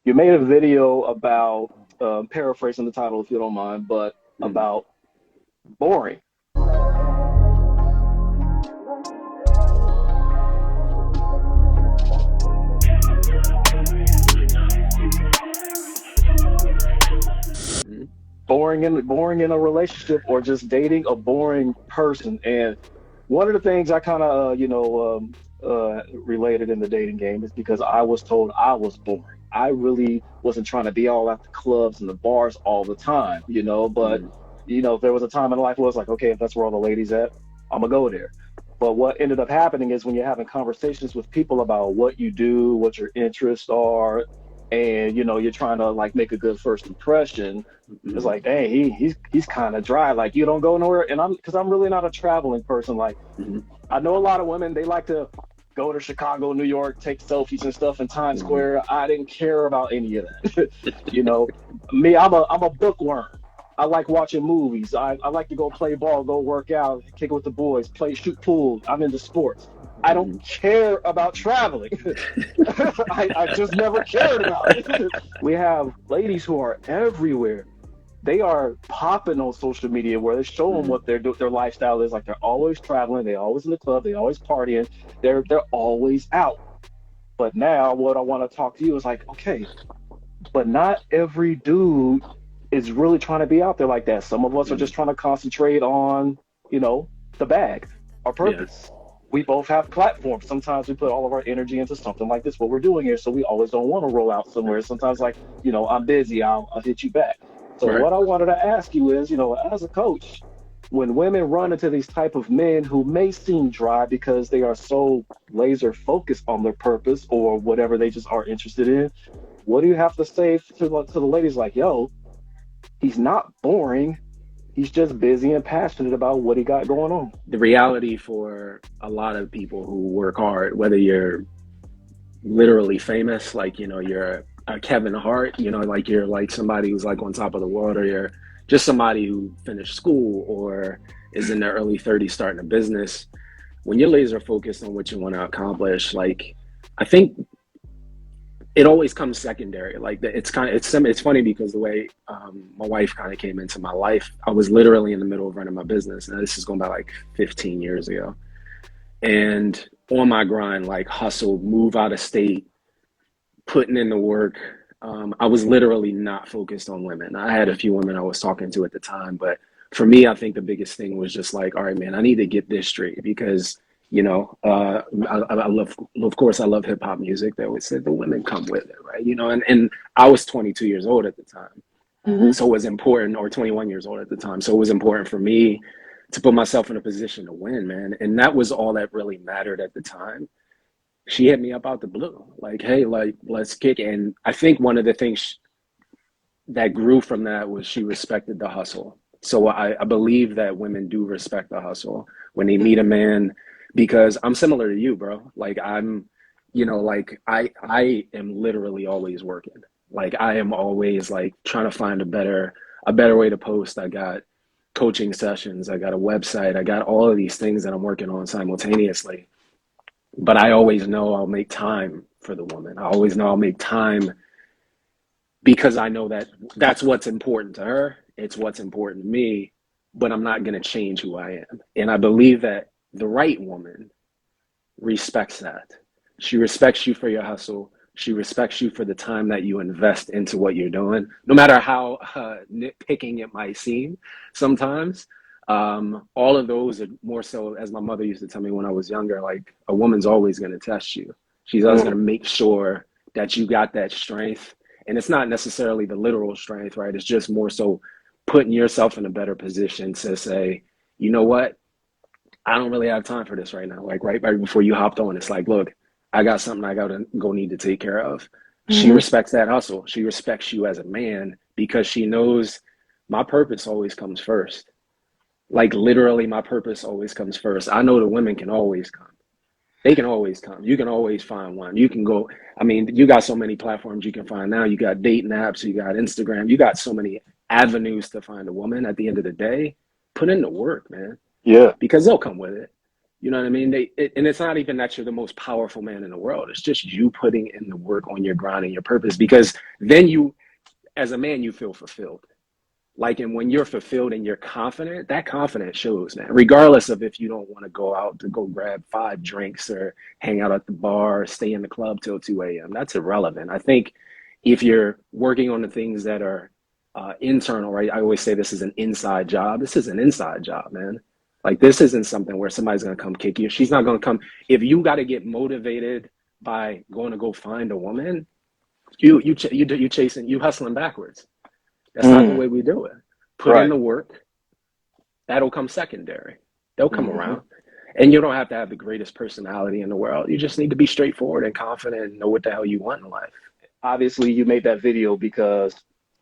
You made a video about paraphrasing the title if you don't mind, but Mm. about boring. Mhm. Boring in a relationship or just dating a boring person. And one of the things I kind of related in the dating game is because I was told I was boring. I really wasn't trying to be all at the clubs and the bars all the time, but Mm. there was a time in life where it's like, okay, if that's where all the ladies at, I'm gonna go there. But what ended up happening is when you're having conversations with people about what you do, what your interests are, and you're trying to like make a good first impression, it's Mm. like, dang, he's kind of dry. Like you don't go nowhere, and I'm really not a traveling person. Like Mhm. I know a lot of women, they like to go to Chicago, New York, take selfies and stuff in Times Mhm. Square. I didn't care about any of that. you know, Me, I'm a bookworm. I like watching movies. I like to go play ball, go work out, kick it with the boys, play shoot pool. I'm into sports. I don't Mhm. care about traveling. I just never cared about it. We have ladies who are everywhere. They are popping on social media where they show them Mhm. what their lifestyle is. Like they're always traveling, they always in the club, they always partying, they're always out. But now what I want to talk to you is like, okay, but not every dude is really trying to be out there like that. Some of us are Mhm. just trying to concentrate on, the bag, our Yeah. purpose. We both have platforms. Sometimes we put all of our energy into something like this, what we're doing here. So we always don't want to roll out somewhere. Sometimes, like, I'm busy, I'll hit you back. So, Right. what I wanted to ask you is, as a coach, when women run into these type of men who may seem dry because they are so laser focused on their purpose or whatever they just are interested in, what do you have to say to the ladies like, yo, he's not boring. He's just busy and passionate about what he got going on. The reality for a lot of people who work hard, whether you're literally famous, like, you're a Kevin Hart, like you're like somebody who's like on top of the world, or you're just somebody who finished school or is in their early 30s starting a business. When you're laser focused on what you want to accomplish, like, I think it always comes secondary. Like, it's funny because the way my wife kind of came into my life, I was literally in the middle of running my business, and this is going back like 15 years ago, and on my grind, like hustle, move out of state, putting in the work. I was literally not focused on women. I had a few women I was talking to at the time, but for me, I think the biggest thing was just like, all right, man, I need to get this straight because I love, of course, I love hip hop music. They always said the women come with it, right? And I was 22 years old at the time, Mm-hmm. so it was important, or 21 years old at the time, so it was important for me to put myself in a position to win, man. And that was all that really mattered at the time. She hit me up out the blue, like, hey, like, let's kick it. And I think one of the things that grew from that was she respected the hustle. So I believe that women do respect the hustle when they meet a man, because I'm similar to you, bro. Like, like I am literally always working. Like, I am always like trying to find a better way to post. I got coaching sessions, I got a website, I got all of these things that I'm working on simultaneously. But I always know I'll make time for the woman. I always know I'll make time because I know that that's what's important to her. It's what's important to me, but I'm not going to change who I am. And I believe that the right woman respects that. She respects you for your hustle. She respects you for the time that you invest into what you're doing, no matter how nitpicking it might seem sometimes. All of those are more so, as my mother used to tell me when I was younger, like, a woman's always going to test you. She's always going Mm. to make sure that you got that strength. And it's not necessarily the literal strength, right? It's just more so putting yourself in a better position to say, you know what? I don't really have time for this right now. Like, right before you hopped on, it's like, look, I got something I got to go need to take care of. She Mm-hmm. respects that hustle. She respects you as a man because she knows my purpose always comes first. Like, literally, my purpose always comes first. I know the women can always come. They can always come. You can always find one. You can go. I mean, you got so many platforms you can find now. You got dating apps. You got Instagram. You got so many avenues to find a woman. At the end of the day, put in the work, man, Yeah. because they'll come with it. You know what I mean? And it's not even that you're the most powerful man in the world. It's just you putting in the work on your grind and your purpose, because then you, as a man, you feel fulfilled. Like, and when you're fulfilled and you're confident, that confidence shows, man. Regardless of if you don't want to go out to go grab 5 drinks or hang out at the bar, or stay in the club till 2 a.m., that's irrelevant. I think if you're working on the things that are internal, right? I always say this is an inside job. This is an inside job, man. Like, this isn't something where somebody's going to come kick you. She's not going to come. If you got to get motivated by going to go find a woman, you chasing, you hustling backwards. That's not the way we do it. Put in Right. the work. That'll come secondary. They'll come Hmm. around. And you don't have to have the greatest personality in the world. You just need to be straightforward and confident and know what the hell you want in life. Obviously, you made that video because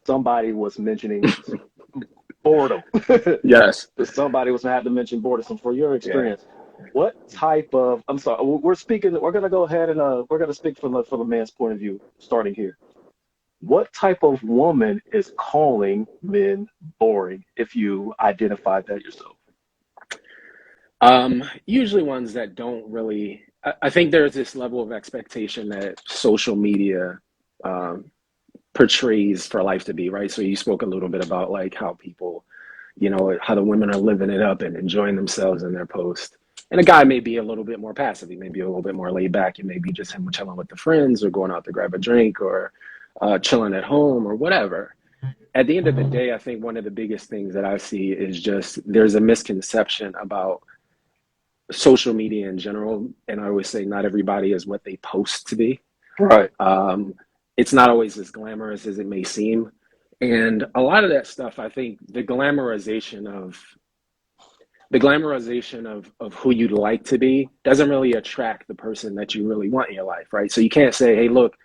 somebody was mentioning boredom. Yes. Somebody was had to mention boredom. So, for your Yeah. experience, what type of? I'm sorry, we're speaking. We're gonna go ahead and we're gonna speak from the man's point of view, starting here. What type of woman is calling men boring? If you identified that yourself. Usually ones that don't really, I think there's this level of expectation that social media um, portrays for life to be, right? So you spoke a little bit about like how people, how the women are living it up and enjoying themselves in their post. And a guy may be a little bit more passive. He may be a little bit more laid back. It may be just him chilling with the friends or going out to grab a drink or chilling at home or whatever. At the end of the day, I think one of the biggest things that I see is just there's a misconception about social media in general. And I always say not everybody is what they post to be. Right. Um, it's not always as glamorous as it may seem. And a lot of that stuff, I think the glamorization of who you'd like to be doesn't really attract the person that you really want in your life, right? So you can't say, hey, look,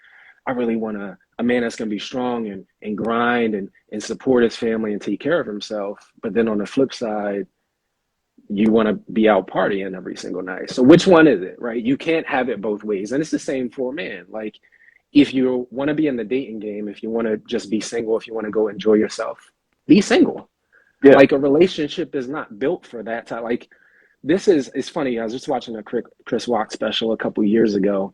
I really want a man that's going to be strong and grind and support his family and take care of himself. But then on the flip side, you want to be out partying every single night. So which one is it, right? You can't have it both ways. And it's the same for a man. Like, if you want to be in the dating game, if you want to just be single, if you want to go enjoy yourself, be single. Yeah. Like, a relationship is not built for that type. Like, this is, it's funny. I was just watching a Chris Rock special a couple years ago,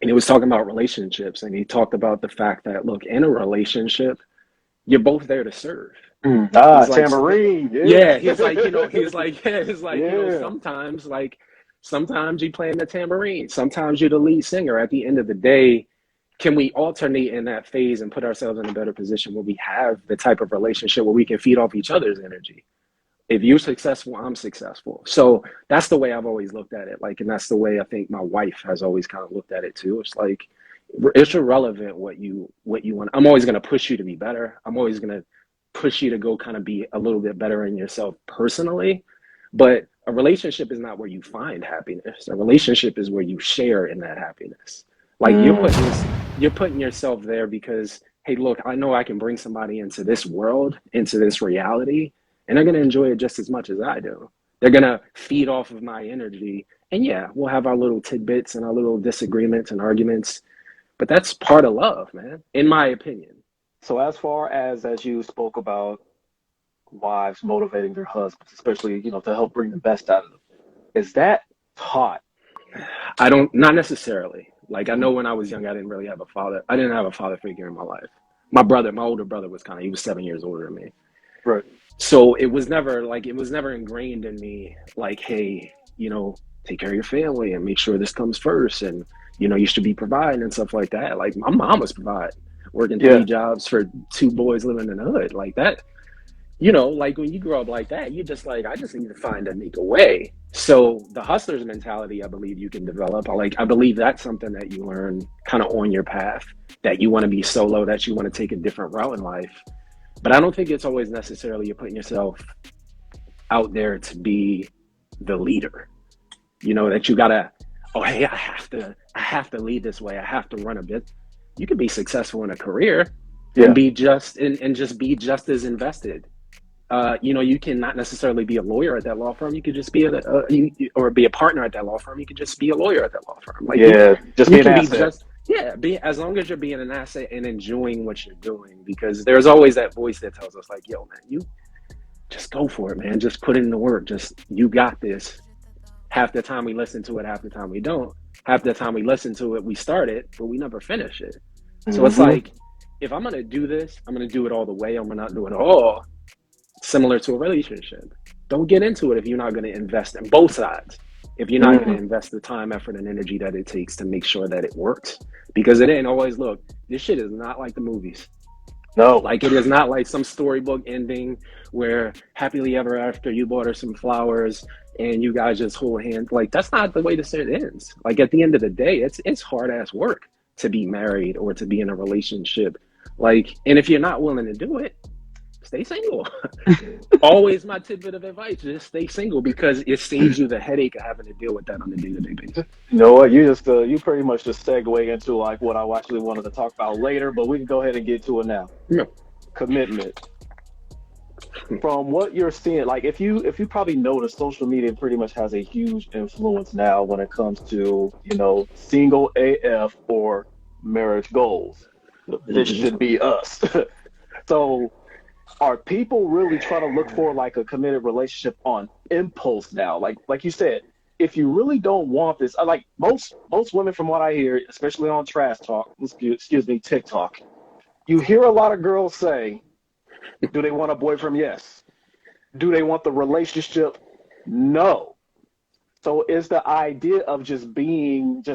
and he was talking about relationships, and he talked about the fact that, look, in a relationship, you're both there to serve. Ah, He's like, tambourine. yeah, Yeah. Yeah. sometimes you playing the tambourine, sometimes you're the lead singer. At the end of the day, can we alternate in that phase and put ourselves in a better position where we have the type of relationship where we can feed off each other's energy? If you're successful, I'm successful. So that's the way I've always looked at it. Like, and that's the way I think my wife has always kind of looked at it too. It's like, it's irrelevant what you want. I'm always going to push you to be better. I'm always going to push you to go kind of be a little bit better in yourself personally. But a relationship is not where you find happiness. A relationship is where you share in that happiness. Like, you're putting yourself there because, hey, look, I know I can bring somebody into this world, into this reality, and they're going to enjoy it just as much as I do. They're going to feed off of my energy. And yeah, we'll have our little tidbits and our little disagreements and arguments, but that's part of love, man, in my opinion. So, as far as you spoke about wives motivating their husbands, especially, to help bring the best out of them, is that taught? I don't, not necessarily. Like, I know when I was young, I didn't really have a father. I didn't have a father figure in my life. My older brother was he was 7 years older than me. Right. So it was never ingrained in me, like, hey, take care of your family and make sure this comes first. And, you should be providing and stuff like that. Like, my mom was providing, working Yeah. 3 jobs for 2 boys living in the hood like that. Like, when you grow up like that, you're just like, I just need to find and make a way. So the hustler's mentality, I believe you can develop. I believe that's something that you learn kind of on your path, that you want to be solo, that you want to take a different route in life. But I don't think it's always necessarily you're putting yourself out there to be the leader. That you gotta, oh, hey, I have to lead this way. I have to run a bit. You could be successful in a career and Yeah. just be just as invested. You can not necessarily be a lawyer at that law firm. You could just be or be a partner at that law firm. You could just be a lawyer at that law firm. Like, Yeah. Just be you an can be asset. just, yeah, be, as long as you're being an asset and enjoying what you're doing, because there's always that voice that tells us, like, yo, man, you just go for it, man. Just put in the work. Just, you got this. Half the time we listen to it, half the time we don't. Half the time we listen to it, we start it, but we never finish it. So it's Mm-hmm. like, if I'm gonna do this, I'm gonna do it all the way. I'm gonna not do it all. Similar to a relationship. Don't get into it if you're not gonna invest in both sides. If you're not gonna Mm-hmm. invest the time, effort, and energy that it takes to make sure that it works. Because it ain't always, look, this shit is not like the movies. No. Like, it is not like some storybook ending where happily ever after you bought her some flowers and you guys just hold hands. Like, that's not the way this shit ends. Like, at the end of the day, it's hard ass work to be married or to be in a relationship. Like, and if you're not willing to do it, stay single. Always my tidbit of advice: just stay single, because it saves you the headache of having to deal with that on a day-to-day basis. You know what? You pretty much just segue into like what I actually wanted to talk about later, but we can go ahead and get to it now. No. Commitment. From what you're seeing, like if you probably notice, social media pretty much has a huge influence now when it comes to, single AF or marriage goals. This Mm-hmm. should be us. So are people really trying to look for like a committed relationship on impulse now? Like you said, if you really don't want this, like most women from what I hear, especially on trash talk, excuse me, TikTok, you hear a lot of girls say, do they want a boyfriend? Yes. Do they want the relationship? No. So is the idea of just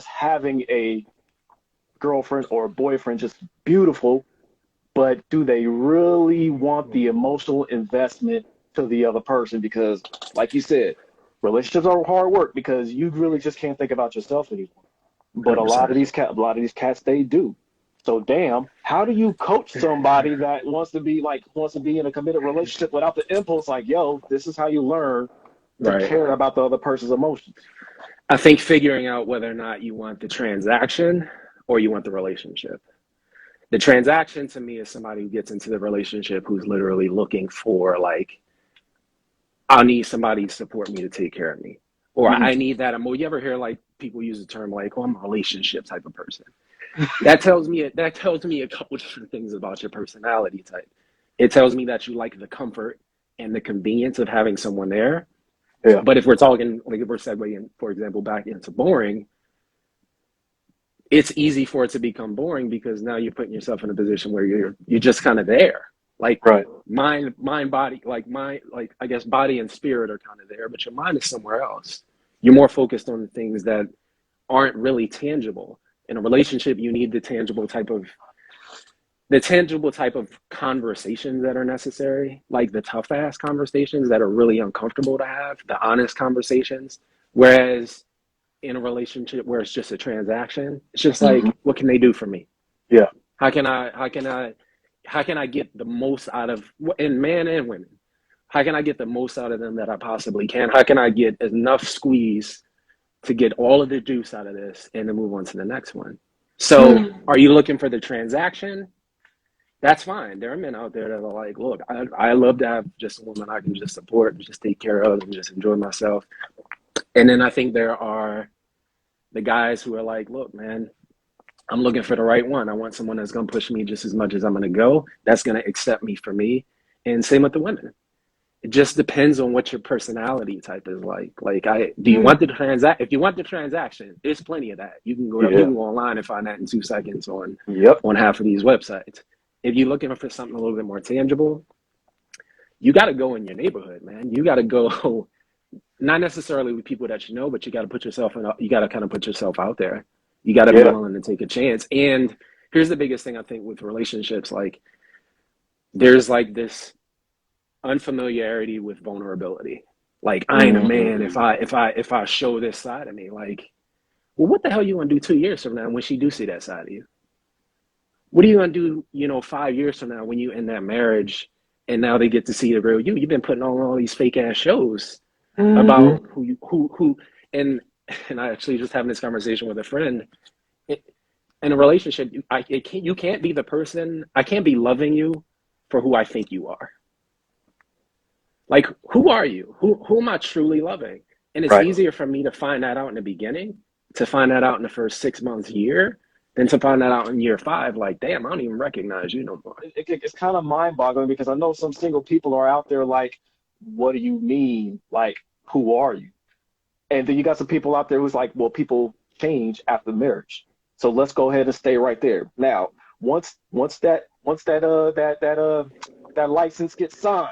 having a girlfriend or a boyfriend just beautiful, but do they really want the emotional investment to the other person? Because, like you said, relationships are hard work because you really just can't think about yourself anymore. But a lot 100%. of a lot of these cats, they do. So damn, how do you coach somebody that wants to be in a committed relationship without the impulse? Like, yo, this is how you learn to Right. care about the other person's emotions. I think figuring out whether or not you want the transaction or you want the relationship. The transaction to me is somebody who gets into the relationship who's literally looking for, like, I need somebody to support me to take care of me. Or Mm-hmm. I need that. You ever hear like people use the term like, oh, I'm a relationship type of person. That tells me a couple different things about your personality type. It tells me that you like the comfort and the convenience of having someone there. Yeah, But if we're talking, like if we're segueing, for example, back into boring, it's easy for it to become boring because now you're putting yourself in a position where you're just kind of there. Like right. body, like I guess body and spirit are kind of there, but your mind is somewhere else. You're more focused on the things that aren't really tangible. In a relationship, you need the tangible type of conversations that are necessary, like the tough ass conversations that are really uncomfortable to have, the honest conversations. Whereas in a relationship where it's just a transaction, it's just Mm-hmm. like, what can they do for me? Yeah, How can I get the most out of, and men and women? How can I get the most out of them that I possibly can? How can I get enough squeeze to get all of the juice out of this and to move on to the next one? So, are you looking for the transaction? That's fine. There are men out there that are like, look, I love to have just a woman I can just support and just take care of and just enjoy myself. And then I think there are the guys who are like, look, man, I'm looking for the right one. I want someone that's going to push me just as much as I'm going to go. That's going to accept me for me. And same with the women. It just depends on what your personality type is like. Like, do you want the transact? If you want the transaction, there's plenty of that. You yeah, can go online and find that in 2 seconds yep, on half of these websites. If you're looking for something a little bit more tangible, you got to go in your neighborhood, man. You got to go, not necessarily with people that you know, but you got to put yourself in. You got to kind of put yourself out there. You got to be yeah. willing to take a chance. And here's the biggest thing I think with relationships: like, there's like this unfamiliarity with vulnerability. Like, I ain't a man Mm-hmm. if I show this side of me. Like, well, what the hell you gonna do 2 years from now when she do see that side of you? What are you gonna do, 5 years from now when you in that marriage and now they get to see the real you? You've been putting on all these fake ass shows Mm-hmm. about who and I actually just having this conversation with a friend. In a relationship, you can't be the person. I can't be loving you for who I think you are. Like, who are you? Who am I truly loving? And it's Right. easier for me to find that out in the beginning, to find that out in the first 6 months, year, than to find that out in year five. Like, damn, I don't even recognize you no more. It's kind of mind-boggling because I know some single people are out there like, what do you mean? Like, who are you? And then you got some people out there who's like, well, people change after marriage. So let's go ahead and stay right there. Now, once that license gets signed,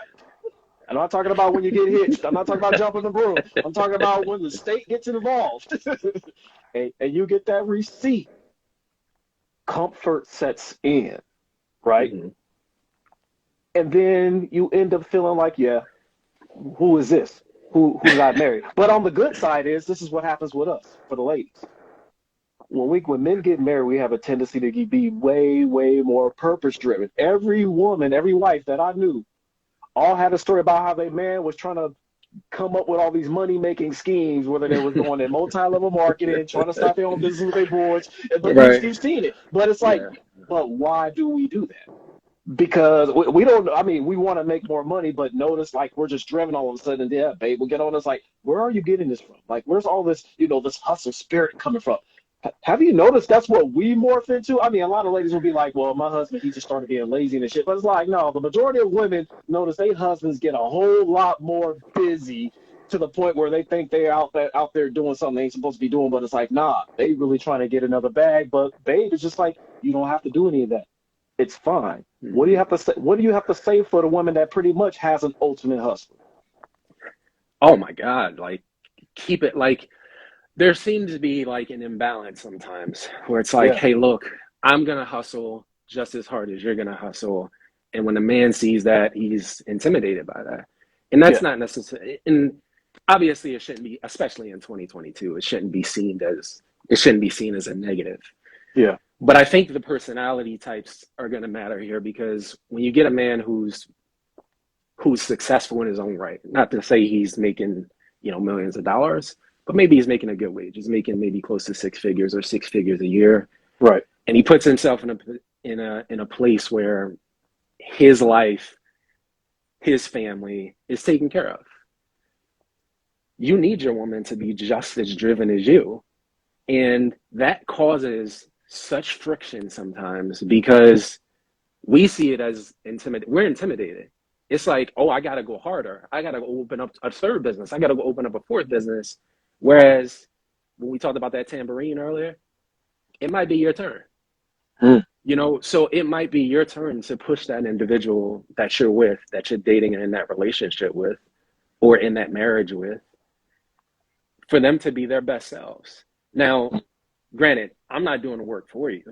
I'm not talking about when you get hitched. I'm not talking about jumping the broom. I'm talking about when the state gets involved and you get that receipt, comfort sets in, right? Hmm. And then you end up feeling like, yeah, who is this? Who did I marry? But on the good side is this is what happens with us for the ladies. When men get married, we have a tendency to be way more purpose driven. Every woman, every wife that I knew, all had a story about how their man was trying to come up with all these money making schemes, whether they was going in multi level marketing, trying to start their own business with their boards. But Right. you've seen it. But it's like, Yeah. but why do we do that? Because we don't, I mean, we want to make more money, but notice like we're just driven all of a sudden. Yeah, babe, we get on us like, where are you getting this from? Like, where's all this, this hustle spirit coming from? Have you noticed that's what we morph into? I mean, a lot of ladies will be like, well, my husband, he just started being lazy and shit. But it's like, no, the majority of women notice their husbands get a whole lot more busy to the point where they think they're out there doing something they ain't supposed to be doing. But it's like, nah, they really trying to get another bag. But babe, it's just like, you don't have to do any of that. It's fine. What do you Hmm. have to say? What do you have to say for the woman that pretty much has an ultimate husband? Oh my God. Like, keep it like there seems to be like an imbalance sometimes where it's like, Yeah, hey, look, I'm gonna hustle just as hard as you're gonna hustle. And when a man sees that, he's intimidated by that. And that's yeah, not necessary. And obviously it shouldn't be, especially in 2022, it shouldn't be seen as a negative. yeah, But I think the personality types are gonna matter here because when you get a man who's successful in his own right. Not to say he's making, millions of dollars, but maybe he's making a good wage. He's making maybe close to six figures or six figures a year. right. And he puts himself in a place where his life, his family is taken care of. You need your woman to be just as driven as you. And that causes such friction sometimes because we see it as intimidated. We're intimidated. It's like, oh, I got to go harder. I got to go open up a third business. I got to go open up a fourth business. Whereas when we talked about that tambourine earlier, it might be your turn. Mm, So it might be your turn to push that individual that you're with, that you're dating and in that relationship with, or in that marriage with, for them to be their best selves. Now, granted, I'm not doing the work for you.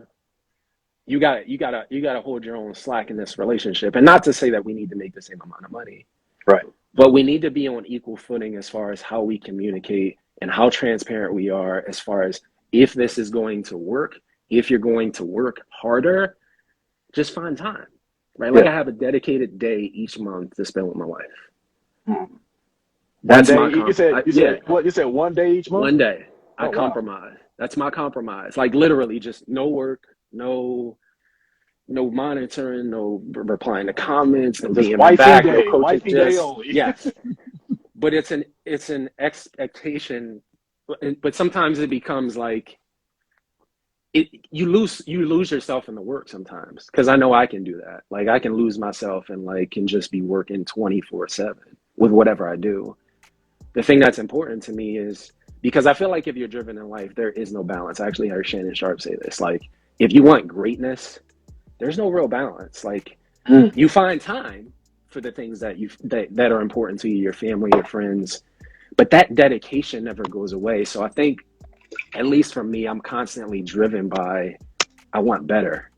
You gotta hold your own slack in this relationship. And not to say that we need to make the same amount of money, right. but we need to be on equal footing as far as how we communicate and how transparent we are as far as if this is going to work, if you're going to work harder, just find time. Right? Like Yeah. I have a dedicated day each month to spend with my wife. Mm. One That's day my you said you yeah, said what you said one day each month? one day. I Oh wow. compromise. That's my compromise. Like literally just no work, no monitoring, no replying to comments, no Just DMing back, no coaching. wifey day Just only. yes, but it's an expectation. But sometimes it becomes like you lose yourself in the work sometimes because I know I can do that. Like I can lose myself and like can just be working 24/7 with whatever I do. The thing that's important to me is because I feel like if you're driven in life, there is no balance. I actually heard Shannon Sharp say this. Like if you want greatness, there's no real balance. Like Mm. you find time for the things that are important to you, your family, your friends, but that dedication never goes away. So I think, at least for me, I'm constantly driven by I want better.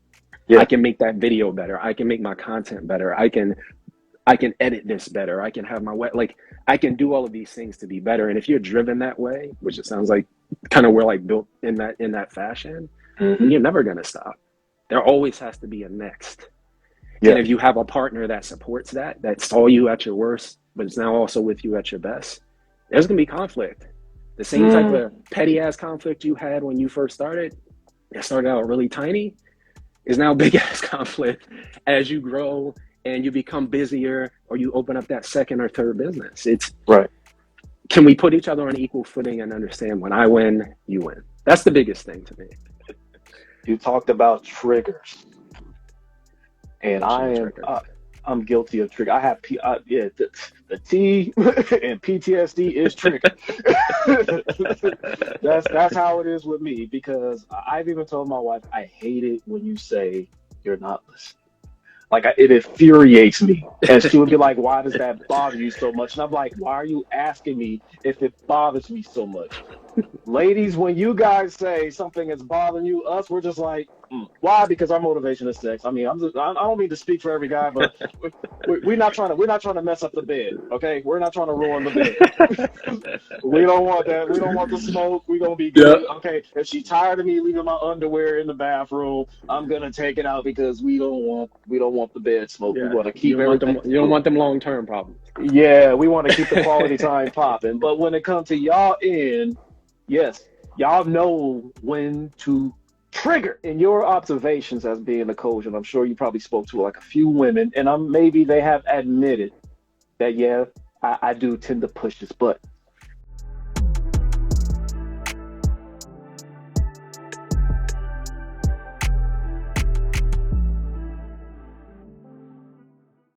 I Yeah. can make that video better. I can make my content better. I can edit this better. I can have my way like I can do all of these things to be better. And if you're driven that way, which it sounds like kind of we're like built in that fashion, then Hmm. you're never gonna stop. There always has to be a next. And Yeah. if you have a partner that supports that saw you at your worst, but is now also with you at your best, there's gonna be conflict. The same type Mm. of petty ass conflict you had when you first started, that started out really tiny, is now big ass conflict as you grow and you become busier or you open up that second or third business. It's Right. can we put each other on equal footing and understand when I win, you win. That's the biggest thing to me. You talked about triggers, and What's I your am trigger? I'm guilty of trigger. I have yeah, the T and PTSD is trigger. That's how it is with me because I've even told my wife I hate it when you say you're not listening. Like it infuriates me. And she would be like, "Why does that bother you so much?" And I'm like, "Why are you asking me if it bothers me so much?" Ladies, when you guys say something is bothering you, us, we're just like, why? Because our motivation is sex. I mean, I don't mean to speak for every guy, but we're not trying to mess up the bed. Okay, we're not trying to ruin the bed. We don't want that. We don't want the smoke. We're gonna be Yeah, good. Okay, if she's tired of me leaving my underwear in the bathroom, I'm gonna take it out because we don't want the bed smoke. We yeah. want to keep everything. You don't want them long term problems. Yeah, we want to keep the quality time popping. But when it comes to y'all in, yes, y'all know when to trigger. In your observations as being a coach, and I'm sure you probably spoke to like a few women, and maybe they have admitted that, yeah, I do tend to push this. But